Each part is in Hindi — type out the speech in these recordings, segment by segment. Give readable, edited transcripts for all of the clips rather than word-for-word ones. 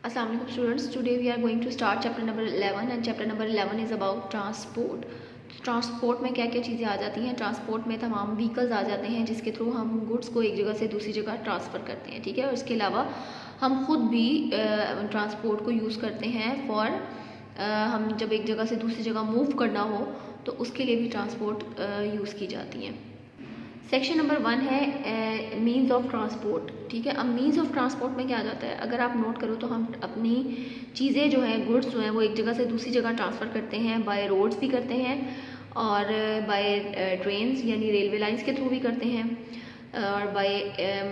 Assalamu alaikum students. Today we are going to start chapter number 11 and chapter number 11 is about transport. Transport में क्या क्या चीज़ें आ जाती हैं। ट्रांसपोर्ट में तमाम व्हीकल्स आ जाते हैं जिसके थ्रू हम गुड्स को एक जगह से दूसरी जगह ट्रांसफ़र करते हैं, ठीक है। और इसके अलावा हम खुद भी ट्रांसपोर्ट को यूज़ करते हैं फॉर हम जब एक जगह से दूसरी जगह मूव करना हो तो उसके लिए भी ट्रांसपोर्ट यूज़ की जाती हैं। सेक्शन नंबर 1 है मीन्स ऑफ ट्रांसपोर्ट, ठीक है। अब मीन्स ऑफ ट्रांसपोर्ट में क्या आ जाता है, अगर आप नोट करो तो हम अपनी चीज़ें जो हैं, गुड्स जो हैं, वो एक जगह से दूसरी जगह ट्रांसफ़र करते हैं। बाय रोड्स भी करते हैं और बाय ट्रेन्स यानी रेलवे लाइंस के थ्रू भी करते हैं और बाय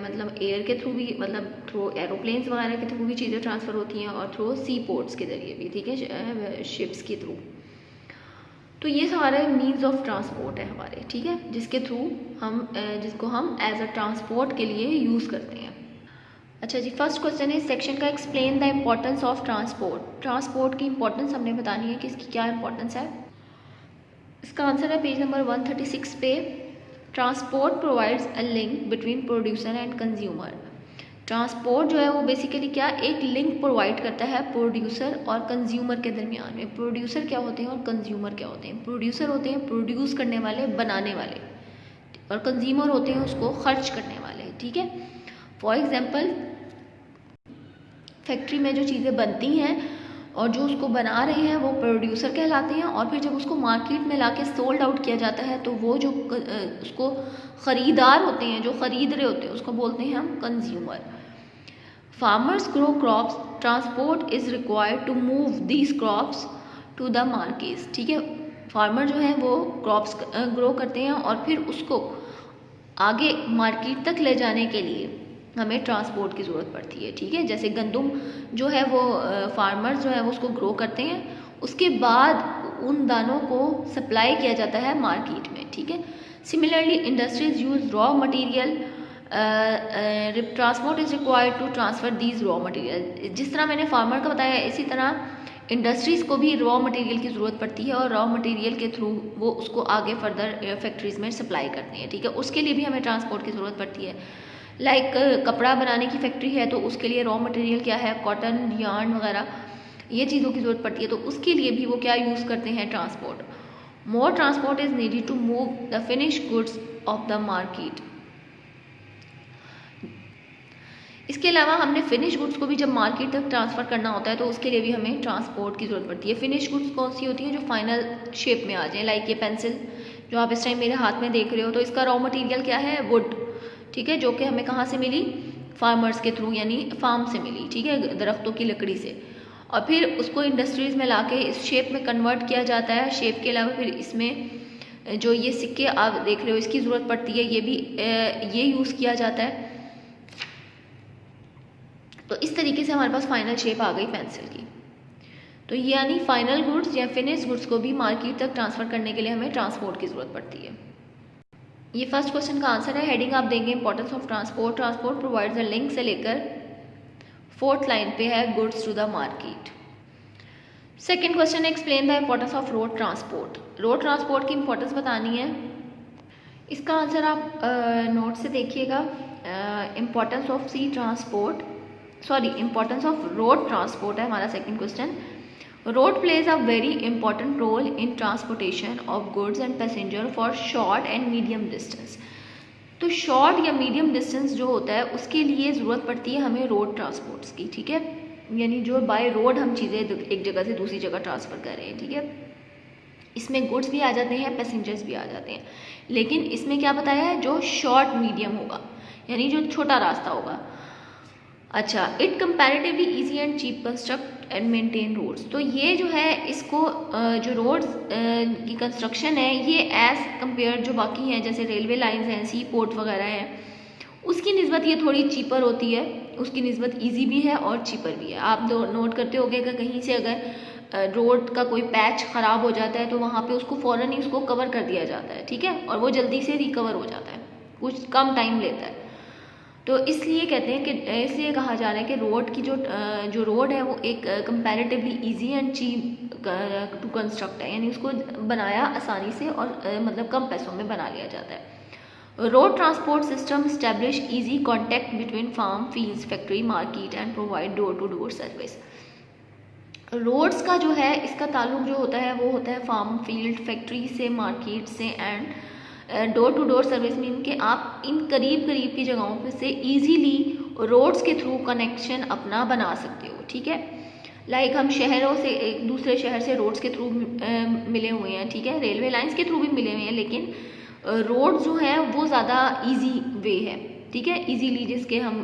मतलब एयर के थ्रू भी, मतलब थ्रू एरोप्लेन्स वगैरह के थ्रू भी चीज़ें ट्रांसफ़र होती हैं और थ्रू सी पोर्ट्स के ज़रिए भी, ठीक है, शिप्स के थ्रू। तो ये सारे मीन्स ऑफ ट्रांसपोर्ट है हमारे, ठीक है, जिसके थ्रू हम जिसको हम एज अ ट्रांसपोर्ट के लिए यूज़ करते हैं। अच्छा जी, फर्स्ट क्वेश्चन है इस सेक्शन का, explain the importance of transport. Transport की इंपॉर्टेंस हमने बतानी है कि इसकी क्या इंपॉर्टेंस है। इसका आंसर है पेज नंबर 136 पे। Transport provides a link between producer and consumer. Transport जो है वो बेसिकली क्या, एक लिंक प्रोवाइड करता है प्रोड्यूसर और कंज्यूमर के दरमियान में। प्रोड्यूसर क्या होते हैं और कंज्यूमर क्या होते हैं। प्रोड्यूसर होते हैं प्रोड्यूस करने वाले, बनाने वाले, और कंज्यूमर होते हैं उसको खर्च करने वाले, ठीक है। फॉर एग्जांपल, फैक्ट्री में जो चीज़ें बनती हैं और जो उसको बना रहे हैं वो प्रोड्यूसर कहलाते हैं, और फिर जब उसको मार्केट में लाके सोल्ड आउट किया जाता है तो वो जो उसको ख़रीदार होते हैं, जो ख़रीद रहे होते हैं, उसको बोलते हैं हम consumer. Farmers grow crops. Transport is required to move these crops to the markets, ठीक है। फार्मर जो है वो क्रॉप्स ग्रो करते हैं और फिर उसको आगे मार्केट तक ले जाने के लिए हमें ट्रांसपोर्ट की ज़रूरत पड़ती है, ठीक है। जैसे गंदम जो है वो फार्मर्स जो है वो उसको ग्रो करते हैं, उसके बाद उन दानों को सप्लाई किया जाता है मार्केट में, ठीक है। Similarly industries use raw material, transport is required to transfer these raw material. जिस तरह मैंने फार्मर का बताया, इसी तरह इंडस्ट्रीज़ को भी रॉ मटेरियल की ज़रूरत पड़ती है और रॉ मटेरियल के थ्रू वो उसको आगे फर्दर फैक्ट्रीज़ में सप्लाई करते हैं, ठीक है। उसके लिए भी हमें ट्रांसपोर्ट की ज़रूरत पड़ती है। लाइक कपड़ा बनाने की फैक्ट्री है तो उसके लिए रॉ मटेरियल क्या है, कॉटन, यार्न वगैरह, ये चीज़ों की ज़रूरत पड़ती है, तो उसके लिए भी वो क्या यूज़ करते हैं, transport. More transport is needed to move the finish goods of the market. इसके अलावा हमने फिनिश गुड्स को भी जब मार्केट तक ट्रांसफ़र करना होता है तो उसके लिए भी हमें ट्रांसपोर्ट की ज़रूरत पड़ती है। फिनिश गुड्स कौन सी होती हैं, जो फाइनल शेप में आ जाए। लाइक ये पेंसिल जो आप इस टाइम मेरे हाथ में देख रहे हो, तो इसका रॉ मटेरियल क्या है, वुड, ठीक है, जो कि हमें कहाँ से मिली, फार्मर्स के थ्रू यानी फार्म से मिली, ठीक है, दरख्तों की लकड़ी से। और फिर उसको इंडस्ट्रीज़ में ला के इस शेप में कन्वर्ट किया जाता है। शेप के अलावा फिर इसमें जो ये सिक्के आप देख रहे हो इसकी ज़रूरत पड़ती है, ये भी ये यूज़ किया जाता है। तो इस तरीके से हमारे पास फाइनल शेप आ गई पेंसिल की। तो ये यानी फाइनल गुड्स या फिनिश गुड्स को भी मार्केट तक ट्रांसफ़र करने के लिए हमें ट्रांसपोर्ट की ज़रूरत पड़ती है। ये फर्स्ट क्वेश्चन का आंसर है। हेडिंग आप देंगे importance of transport. Transport provides a link से लेकर 4th लाइन पे है goods to the market. Second question, explain the importance of road transport. Road transport की इंपॉर्टेंस बतानी है। इसका आंसर आप नोट से देखिएगा। Importance of sea transport, sorry, importance of road transport है हमारा second question. Road plays a very important role in transportation of goods and passenger for short and medium distance. तो शॉर्ट या मीडियम डिस्टेंस जो होता है उसके लिए ज़रूरत पड़ती है हमें रोड ट्रांसपोर्ट्स की, ठीक है, यानी जो बाय रोड हम चीज़ें एक जगह से दूसरी जगह ट्रांसफ़र कर रहे हैं, ठीक है। इसमें गुड्स भी आ जाते हैं, पैसेंजर्स भी आ जाते हैं, लेकिन इसमें क्या बताया है, जो शॉर्ट मीडियम होगा यानी जो छोटा रास्ता होगा। अच्छा, it comparatively easy and cheap construct and maintain roads. तो ये जो है इसको जो रोड्स की कंस्ट्रक्शन है ये एज़ कंपेयर जो बाकी हैं जैसे रेलवे लाइंस हैं, सी पोर्ट वगैरह हैं, उसकी निस्बत ये थोड़ी चीपर होती है, उसकी निस्बत इजी भी है और चीपर भी है। आप नोट करते होंगे कि कहीं से अगर रोड का कोई पैच ख़राब हो जाता है तो वहाँ पे उसको फ़ौरन ही उसको कवर कर दिया जाता है, ठीक है, और वो जल्दी से रिकवर हो जाता है, कुछ कम टाइम लेता है। तो इसलिए कहते हैं कि इसलिए कहा जा रहा है कि रोड की जो रोड है वो एक comparatively easy and cheap to construct है, यानी उसको बनाया आसानी से और मतलब कम पैसों में बना लिया जाता है। Road transport system establish easy contact between farm, fields, factory, market and provide door to door service. Roads का जो है इसका ताल्लुक जो होता है वो होता है फार्म, फील्ड, फैक्ट्री से, मार्केट से and door to door service mean कि आप इन करीब करीब की जगहों पे से इजीली रोड्स के थ्रू कनेक्शन अपना बना सकते हो। ठीक है, लाइक हम शहरों से एक दूसरे शहर से रोड्स के थ्रू मिले हुए हैं, ठीक है, रेलवे लाइंस के थ्रू भी मिले हुए हैं, लेकिन रोड जो है वो ज़्यादा इजी वे है। ठीक है, इजीली जिसके हम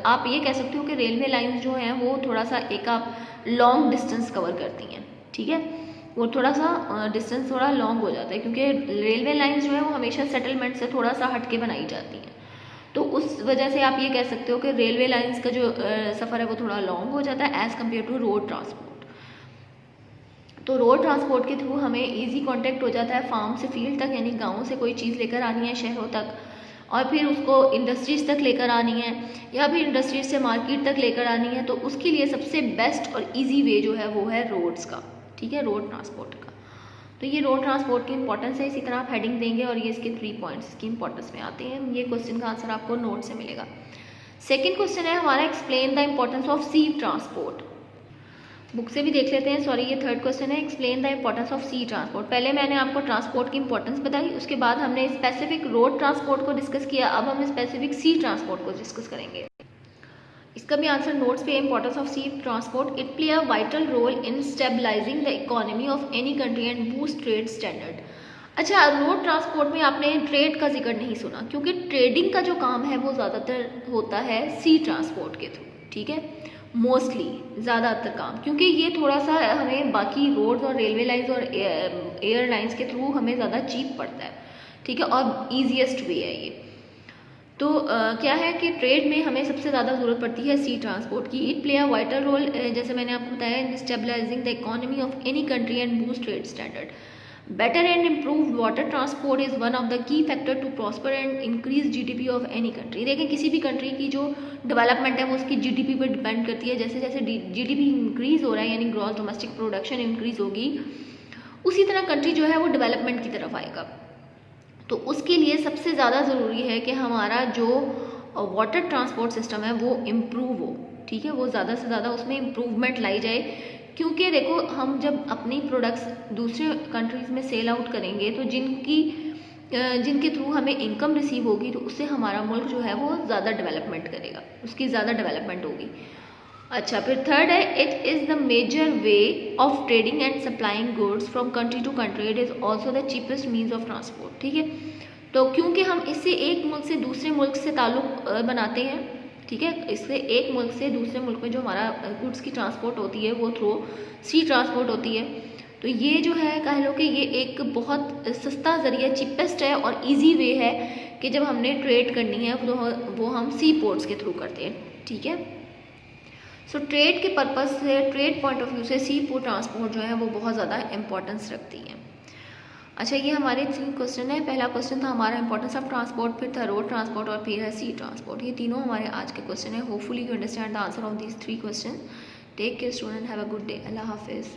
आप ये कह सकते हो कि रेलवे लाइंस जो हैं वो थोड़ा सा एक आप लॉन्ग डिस्टेंस कवर करती हैं। ठीक है, वो थोड़ा सा डिस्टेंस थोड़ा लॉन्ग हो जाता है क्योंकि रेलवे लाइंस जो है वो हमेशा सेटलमेंट से थोड़ा सा हट के बनाई जाती हैं। तो उस वजह से आप ये कह सकते हो कि रेलवे लाइंस का जो सफ़र है वो थोड़ा लॉन्ग हो जाता है as compare to road transport. तो रोड ट्रांसपोर्ट के थ्रू हमें इजी कांटेक्ट हो जाता है फार्म से फील्ड तक, यानी गाँव से कोई चीज़ लेकर आनी है शहरों तक और फिर उसको इंडस्ट्रीज़ तक लेकर आनी है या फिर इंडस्ट्रीज से मार्केट तक लेकर आनी है, तो उसके लिए सबसे बेस्ट और ईजी वे जो है वो है रोड्स का। ठीक है, रोड ट्रांसपोर्ट का। तो ये रोड ट्रांसपोर्ट की इंपॉर्टेंस है, इसी तरह आप हेडिंग देंगे और ये इसके 3 पॉइंट्स की इंपॉर्टेंस में आते हैं। ये क्वेश्चन का आंसर आपको नोट से मिलेगा। सेकेंड क्वेश्चन है हमारा, explain the importance of sea transport. Book से भी देख लेते हैं, सॉरी ये थर्ड क्वेश्चन है, explain the importance of sea transport. पहले मैंने आपको ट्रांसपोर्ट की इंपॉर्टेंस बताई, उसके बाद हमने स्पेसिफिक रोड ट्रांसपोर्ट को डिस्कस किया, अब हम स्पेसिफिक सी ट्रांसपोर्ट को डिस्कस करेंगे। इसका भी आंसर नोट्स पे, importance of sea transport, it play a vital role in stabilising the economy of any country and boost trade standard. अच्छा, रोड ट्रांसपोर्ट में आपने ट्रेड का जिक्र नहीं सुना क्योंकि ट्रेडिंग का जो काम है वो ज़्यादातर होता है सी ट्रांसपोर्ट के थ्रू। ठीक है, मोस्टली ज़्यादातर काम, क्योंकि ये थोड़ा सा हमें बाकी रोड्स और रेलवे लाइंस और एयरलाइंस के थ्रू हमें ज़्यादा चीप पड़ता है। ठीक है, और ईजीएस्ट वे है ये। तो क्या है कि ट्रेड में हमें सबसे ज़्यादा ज़रूरत पड़ती है सी ट्रांसपोर्ट की। It play a vital role, जैसे मैंने आपको बताया, in stabilising the economy of any country and boost trade standard. Better and improved water transport is one of the key factor to prosper and increase GDP of any country. देखें, किसी भी कंट्री की जो डेवलपमेंट है वो उसकी जीडीपी पर डिपेंड करती है। जैसे जैसे जीडीपी इंक्रीज हो रहा है, यानी ग्रॉस डोमेस्टिक प्रोडक्शन इंक्रीज होगी, उसी तरह कंट्री जो है वो डेवलपमेंट की तरफ आएगा। तो उसके लिए सबसे ज़्यादा ज़रूरी है कि हमारा जो वाटर ट्रांसपोर्ट सिस्टम है वो इम्प्रूव हो। ठीक है, वो ज़्यादा से ज़्यादा उसमें इम्प्रूवमेंट लाई जाए, क्योंकि देखो हम जब अपनी प्रोडक्ट्स दूसरे कंट्रीज़ में सेल आउट करेंगे तो जिनके थ्रू हमें इनकम रिसीव होगी तो उससे हमारा मुल्क जो है वो ज़्यादा डेवलपमेंट करेगा, उसकी ज़्यादा डेवलपमेंट होगी। अच्छा, फिर थर्ड है, it is the major way of trading and supplying goods from country to country, it is also the cheapest means of transport. ठीक है, तो क्योंकि हम इससे एक मुल्क से दूसरे मुल्क से ताल्लुक़ बनाते हैं, ठीक है, इससे एक मुल्क से दूसरे मुल्क में जो हमारा गुड्स की ट्रांसपोर्ट होती है वो थ्रू सी ट्रांसपोर्ट होती है। तो ये जो है कह लो कि ये एक बहुत सस्ता ज़रिया, चीपेस्ट है और ईजी वे है कि जब हमने ट्रेड करनी है वो हम सी पोर्ट्स के थ्रू करते हैं। ठीक है, सो ट्रेड के पर्पज़ से, ट्रेड पॉइंट ऑफ व्यू से सी पोर्ट ट्रांसपोर्ट जो है वो बहुत ज़्यादा इंपॉर्टेंस रखती है। अच्छा, ये हमारे 3 क्वेश्चन है। पहला क्वेश्चन था हमारा इंपॉर्टेंस ऑफ ट्रांसपोर्ट, फिर था रोड ट्रांसपोर्ट और फिर है सी ट्रांसपोर्ट। ये तीनों हमारे आज के क्वेश्चन है। Hopefully you understand the answer of these 3 question. Take care student, have a good day. अल्लाह हाफिज़।